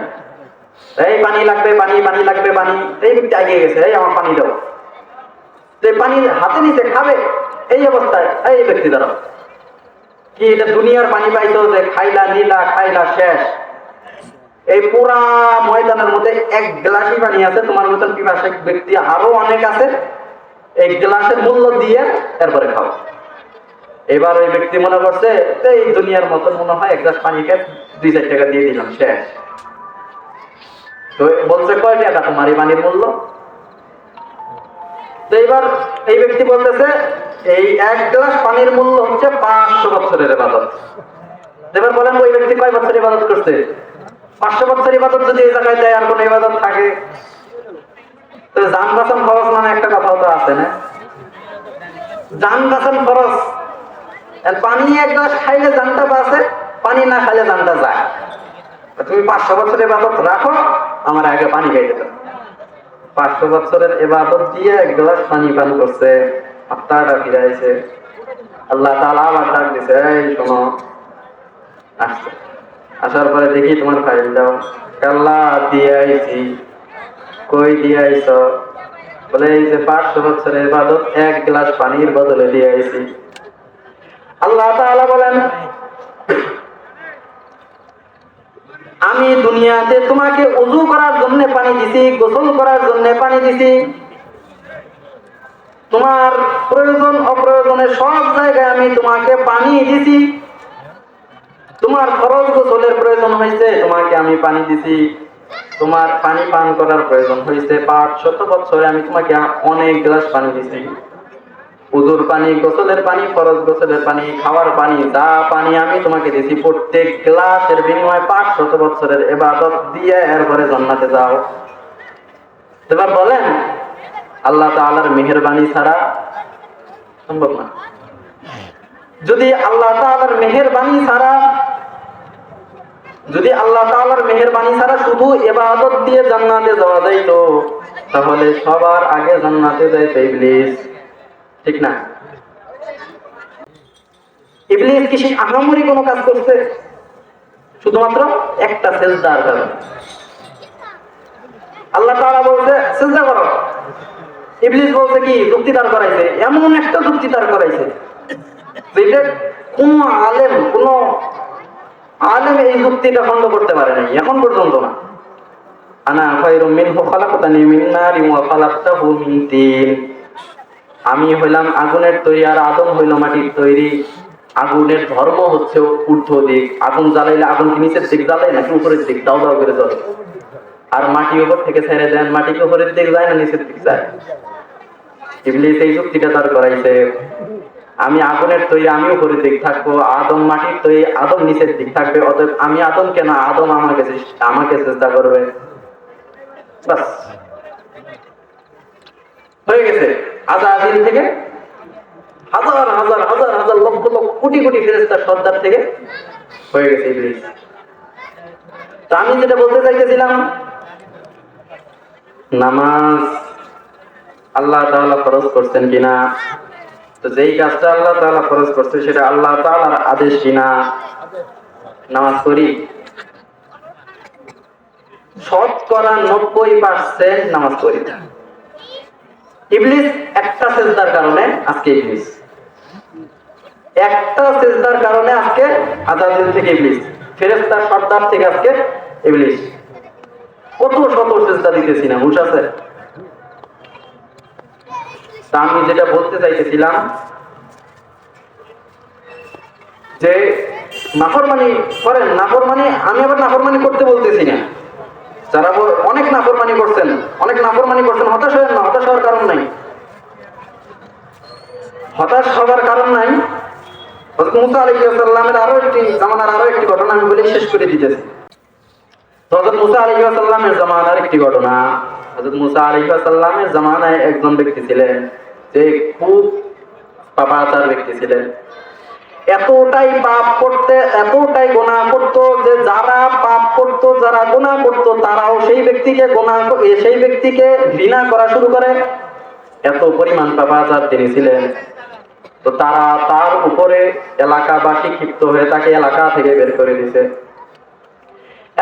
এই পানি লাগবে, পানি লাগবে, পানি। এই ব্যক্তি এগিয়ে গেছে, এই আমার পানি দাও। যে পানি হাতে নিতে খাবে, এই অবস্থায় এই ব্যক্তি দাঁড়াও, কি এটা দুনিয়ার পানি পাইতো যে খাইলা নিলা খাইলা শেষ? এই পুরা ময়দানের মধ্যে এক গ্লাসই পানি আছে, তোমার মতন পিপাসিক ব্যক্তি আরো অনেক আছে, এই গ্লাসের মূল্য দিয়ে এরপরে খাও। এবার ওই ব্যক্তি মনে করছে এই দুনিয়ার মতন মনে হয় এক গ্লাস পানিকে 2-4 টাকা দিয়ে দিলাম, শেষ। তো বলছে কয় টাকা তোমার এই পানির মূল্য? তো এবার এই ব্যক্তি বলতেছে এই এক গ্লাস পানির মূল্য হচ্ছে 500 বছরের ইবাদত। এবার বলেন ওই ব্যক্তি কয় বছর ইবাদত করছে? 500 বছর ইবাদত যদি এই জায়গায় দেয় আর কোন ইবাদত থাকে, তো জান বাঁচান খরচ নামে একটা কথাও তো আছে না? জান বাঁচান খরচ, পানি এক গ্লাস খাইলে জানটা বাঁচে, পানি না খাইলে জানটা যায়। তুমি 500 বছরের ইবাদত রাখো, আমার আগে পানি খাইতে দাও। 500 বছরের ইবাদত দিয়ে এক গ্লাস পানি পান করছে, আত্মাটা ফিরাইছে। আল্লাহ তাআলা আবার ডাক দিছে, এই শোনো। আসছে, আসার পরে দেখি তোমার ফাইল দাও। আল্লাহ দিয়ে আইছি। কই দিয়ে আইছ? বলে এই যে 500 বছরের ইবাদত এক গ্লাস পানির বদলে দিয়ে আইছি। আল্লাহ তাআলা বলেন, আমি দুনিয়াতে তোমাকে ওযু করার জন্য পানি দিছি, গোসল করার জন্য পানি দিছি, তোমার প্রয়োজন অপ্রয়োজনে সব জায়গায় আমি তোমাকে পানি দিছি। তোমার ফরজ গোসলের প্রয়োজন হয়েছে, তোমাকে আমি পানি দিছি। তোমার পানি পান করার প্রয়োজন হয়েছে, 500 বছরে আমি তোমাকে অনেক গ্লাস পানি দিছি। উযুর পানি, গোসলের পানি, ফরজ গোসলের পানি, খাওয়ার পানি, যা পানি আমি তোমাকে দিছি, প্রত্যেক গ্লাসের বিনিময়ে 500 বছরের ইবাদত দিয়ে এরপরে জান্নাতে যাও। এবার বলেন আল্লাহ তাআলার মেহেরবানি ছাড়া সম্ভব না। যদি আল্লাহ তাআলার মেহেরবানি ছাড়া, যদি আল্লাহ তাআলার মেহেরবানি ছাড়া শুধু ইবাদত দিয়ে জান্নাতে যাওয়া যাইতো, তাহলে সবার আগে জান্নাতে যাইতো ইবলিস, ঠিক না? ইবলিস কি সেই আহামরি কোনো কাজ করছে? শুধুমাত্র একটা সিজদার কারণে। আল্লাহ তাআলা বলছে সিজদা করো, ইবলিস বলছে কি যুক্তি দাঁড় করাইছে, এমন একটা যুক্তি দাঁড় করাইছে যেটা কোন আলেম এই যুক্তিটা খণ্ড করতে পারে নাই এখন পর্যন্ত না। আনা খায়রুম মিনহু খালাকতানি মিন নারিন ওয়া খালাকতাহু মিন তিন। আমি হইলাম আগুনের তৈরি আর আদম হইল মাটির তৈরি। আগুনের ধর্ম হচ্ছে ঊর্ধ্ব দিক, আগুন জ্বালাইলে আগুন কি নিচের দিক জ্বালায় নাকি উপরের দিক? দাও দাও করে জ্বলে। আর মাটি উপর থেকে ছেড়ে দেন, মাটি কি উপরের দিক যায় না নিচের দিক যায়? ইবলিস এই যুক্তিটা দাঁড় করাইছে, আমি আগুনের তৈরি, আমি উপরের দিক থাকবো, আদম মাটির তৈরি, আদম নিচের দিক থাকবে, অতএব আমি আদম কেন, আদম আমাকে চেষ্টা করবে। বাস হয়ে গেছে। আজাজিল থেকে হাজার হাজার হাজার হাজার লক্ষ লক্ষ কোটি কোটি ফেরেশতার সর্দার থেকে হয়ে গেছে ইবলিস। তো আমি যেটা বলতে চাইতেছিলাম, নামাজ আল্লাহ তাআলা ফরজ করছেন কিনা, তো যেই কাজটা আল্লাহ তাআলা ফরজ করছে সেটা আল্লাহ তাআলার আদেশ কিনা, নামাজ পড়ি। 90% নামাজ পড়ি। ইবলিস একটা সিজদার কারণে আজকে ইবলিস, একটা সিজদার কারণে আজকে আজাজিল থেকে ইবলিস, ফেরেশতার সর্দার থেকে আজকে ইবলিস। কত শত সিজদা দিতেছি না, হুঁশ আছে? তা আমি যেটা বলতে চাইতেছিলাম যে নাফরমানি করেন, নাফরমানি, আমি আবার নাফরমানি করতে বলতেছি না। যারা অনেক নাফরমানি করছেন, হতাশ হবেন না, হতাশ হওয়ার কারণ নাই, হতাশ হওয়ার কারণ নাই। হযরত মুসা আলাইহিস সালামের আরো একটি ঘটনা আমি বলে শেষ করে দিতেছি। হযরত মুসা আলাইহিস সালামের জামানার একটি ঘটনা। হযরত মুসা আলাইহিস সালামের জামানায় একজন ব্যক্তি ছিলেন যে খুব পাপাচার ব্যক্তি ছিলেন। এতটাই পাপ করতে, এতটাই গুনাহ করত যে যারা পাপ করত, যারা গুনাহ করত, তারাও সেই ব্যক্তিকে ঘৃণা করা শুরু করে। এত পরিমাণ পাপাচার তিনি ছিলেন। তো তারা তার উপরে এলাকাবাসী ক্ষিপ্ত হয়ে তাকে এলাকা থেকে বের করে দিয়েছে।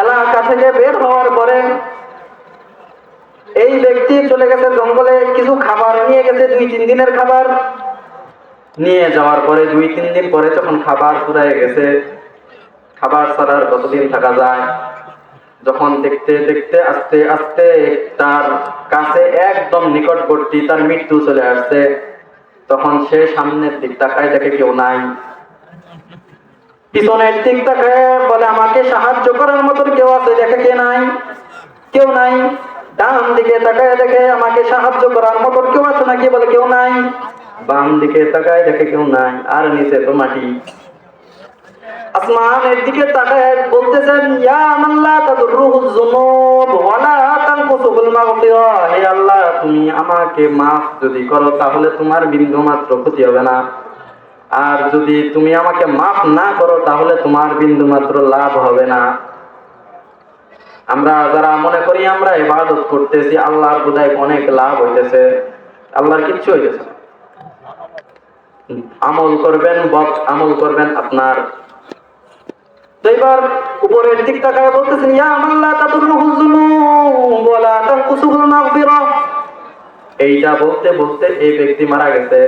এলাকা থেকে বের হওয়ার পরে এই ব্যক্তি চলে গেছে জঙ্গলে, কিছু খাবার নিয়ে গেছে, 2-3 দিনের খাবার নিয়ে যাওয়ার পরে 2-3 দিন পরে যখন খাবার ফুরায় গেছে, খাবার ছাড়ার কতদিন থাকা যায়, যখন দেখতে দেখতে আস্তে আস্তে তার কাছে একদম নিকটবর্তী তার মৃত্যু চলে আসছে, তখন সে সামনের দিক তাকায়, দেখে কেউ নাই। পিছনের দিক তাকায় বলে আমাকে সাহায্য করার মতো কেউ আছে, দেখে কে নাই, কেউ নাই। ডান দিকে তাকায় দেখে আমাকে সাহায্য করার মতো কেউ আছে নাকি, বলে কেউ নাই। বাম দিকে তাকায় দেখে কেউ নাই, আর নিচে তো মাটি। আসমানের দিকে তাকায় বলতেছেন, ইয়া মান লা তাদুররুহু যুনুব ওয়া লা তানকুসুল মাগফিরা, হে আল্লাহ তুমি আমাকে maaf যদি করো তাহলে তোমার বিন্দু মাত্র ক্ষতি হবে না, আর যদি তুমি আমাকে maaf না করো তাহলে তোমার বিন্দু মাত্র লাভ হবে না। আমরা যারা মনে করি আমরা ইবাদত করতেছি, আল্লাহর বোধহয় অনেক লাভ হইতেছে, আল্লাহর কিচ্ছু হইতেছে না। আমল করবেন, বদ আমল করবেন আপনার। তো এবার উপরের দিক তাকায় বলতেছেন, ইয়া মান লা তাদুররুহু যুনুব ওয়া লা তানকুসুল মাগফিরা। এইটা বলতে বলতে এই ব্যক্তি মারা গেছে।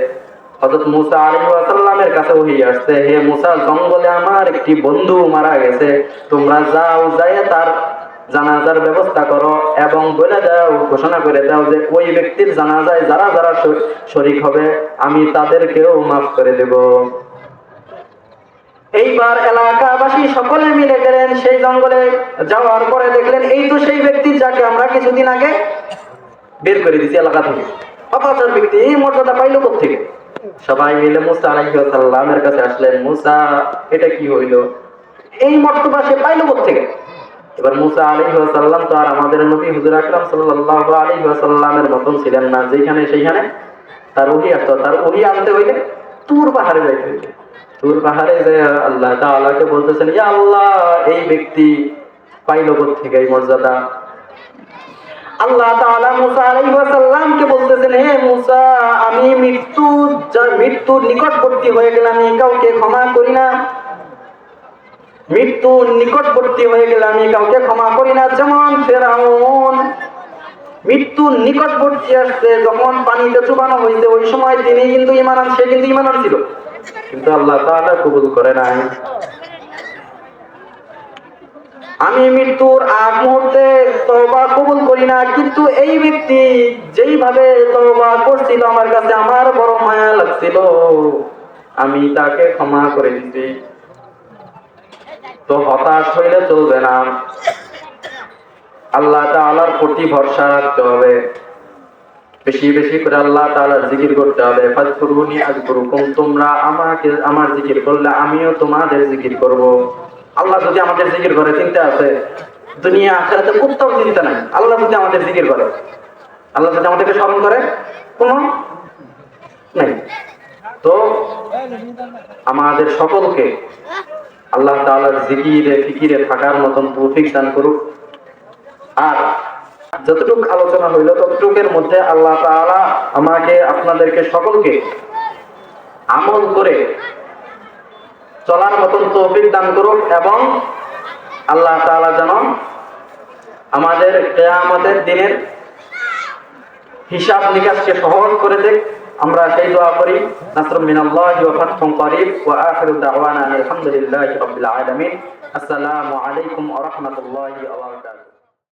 হযরত মুসা আলাইহিস সালামের কাছে ওহী আসছে, হে মুসা, জঙ্গলে আমার একটি বন্ধু মারা গেছে, তোমরা যাও, যায় তার জানাজার ব্যবস্থা করো এবং বলে দাও, ঘোষণা করে দাও যে ওই ব্যক্তির জানাজায় যারা যারা শরীক হবে আমি তাদেরকেও মাফ করে দেব। এইবার এলাকাবাসী সকলে মিলে গেলেন সেই জঙ্গলে। যাওয়ার পরে দেখলেন এই তো সেই ব্যক্তি যাকে আমরা কিছুদিন আগে বের করে দিয়েছি এলাকা থেকে। অপাচার ব্যক্তি, এই মর্যাদা পাইল কোত্থেকে? সবাই মিলে মুসা আলাইহিস সালামের কাছে আসলেন, মুসা এটা কি হইল, এই মর্যাদা সে পাইল কোত্থেকে? এবার মুসা আলাইহিস সালাম তো আর আমাদের নবী হুজুর আকরাম সাল্লাল্লাহু আলাইহি ওয়াসাল্লামের মতন ছিলেন না, যেখানে সেইখানে তার ওহী আসতো। তার ওহী আনতে হইলে তুর পাহাড়ে যাইতে হইলে, তুর পাহাড়ে যে আল্লাহ তাআলাকে বলতেছেন, ইয়া আল্লাহ এই ব্যক্তি পাইল কোত্থেকে এই মর্যাদা? আল্লাহ তাআলা মুসা আলাইহিস সালামকে বলতেছেন, হে মুসা, আমি মৃত্যুর নিকটবর্তী হয়ে গেলাম, আমি কাউকে ক্ষমা করি না। মৃত্যুর নিকটবর্তী হয়ে গেলে আমি কাউকে ক্ষমা করি না। যেমন ফেরাউন মৃত্যুর নিকটবর্তী আসছে, যখন পানিতে চুবানো হয়েছে ওই সময় তিনি কিন্তু ঈমান আনছে, কিন্তু ঈমান আনছিল, কিন্তু আল্লাহ তাআলা কবুল করে নাই। আমি মৃত্যুর আগ মুহূর্তে তওবা কবুল করি না, কিন্তু এই ব্যক্তি যেইভাবে তওবা করছিল আমার কাছে আমার বড় মায়া লাগছিল, আমি তাকে ক্ষমা করে দিছি। তো হতাশ হইলে চলবে না, আল্লাহ তাআলার প্রতি ভরসা রাখতে হবে, বেশি বেশি করে আল্লাহ তাআলার জিকির করতে হবে। ফাজকুরুনি আযকুরুকুম, তোমরা আমাকে আমার জিকির করলে আমিও তোমাদের জিকির করব। আল্লাহ যদি আমাদের জিকির করে, চিন্তা আছে? দুনিয়া আখিরাতে কোথাও চিন্তা নাই। আল্লাহ যদি আমাদের জিকির করে, আল্লাহ যদি আমাদেরকে স্মরণ করে, কোনো নাই। তো আমাদের সকলকে আল্লাহ তাআলার জিকিরে ফিকিরে থাকার মতন তৌফিক দান করুক। আর যতটুকু আলোচনা হইল ততটুকের মধ্যে আল্লাহ তাআলা আমাকে আপনাদেরকে সকলকে আমল করে চলার মতন তৌফিক দান করুক, এবং আল্লাহ তাআলা যেন আমাদের কিয়ামতের দিনের হিসাব নিকাশকে সহজ করে দেখ, আমরা সেই দোয়া করি। নাসরুম মিনাল্লাহি ওয়া ফাতহুন করিব ওয়া আখিরু দাওয়ানা আলহামদুলিল্লাহি রাব্বিল আলামিন। আসসালামু আলাইকুম ওয়া রাহমাতুল্লাহি ওয়া বারাকাতুহু।